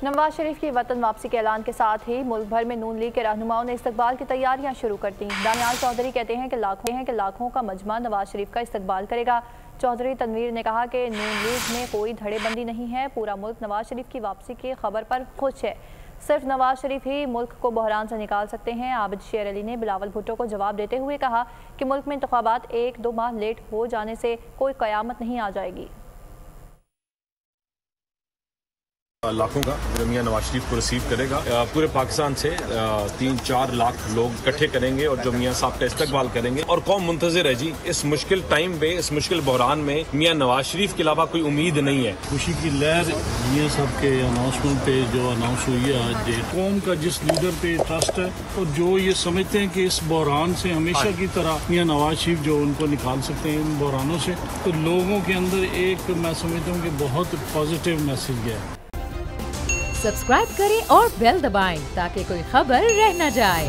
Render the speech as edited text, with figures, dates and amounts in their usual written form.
नवाज शरीफ की वतन वापसी के ऐलान के साथ ही मुल्क भर में नून लीग के रहनुमाओं ने इस्तकबाल की तैयारियां शुरू कर दी। दानियाल चौधरी कहते हैं कि लाखों का मजमा नवाज शरीफ का इस्तकबाल करेगा। चौधरी तनवीर ने कहा कि नून लीग में कोई धड़ेबंदी नहीं है, पूरा मुल्क नवाज शरीफ की वापसी की खबर पर खुश है। सिर्फ नवाज शरीफ ही मुल्क को बहरान से निकाल सकते हैं। आबिद शेर अली ने बिलावल भुट्टो को जवाब देते हुए कहा कि मुल्क में इंतखाबात 1-2 माह लेट हो जाने से कोई कयामत नहीं आ जाएगी। लाखों का जो मियां नवाज शरीफ को रिसीव करेगा, पूरे पाकिस्तान से 3-4 लाख लोग इकट्ठे करेंगे और जो मियां साहब का इस्तकबाल करेंगे और कौम मुंतजिर है जी। इस मुश्किल टाइम पे, इस मुश्किल बहरान में मियां नवाज शरीफ के अलावा कोई उम्मीद नहीं है। खुशी की लहर मियां साहब के अनाउंसमेंट पे जो अनाउंस हुई है आज, कौम का जिस लीडर पे ट्रस्ट है और जो ये समझते हैं कि इस बहरान से हमेशा की तरह मियां नवाज शरीफ जो उनको निकाल सकते हैं इन बहरानों से, तो लोगों के अंदर एक मैं समझता हूँ कि बहुत पॉजिटिव मैसेज है। सब्सक्राइब करें और बेल दबाएं ताकि कोई खबर रह न जाए।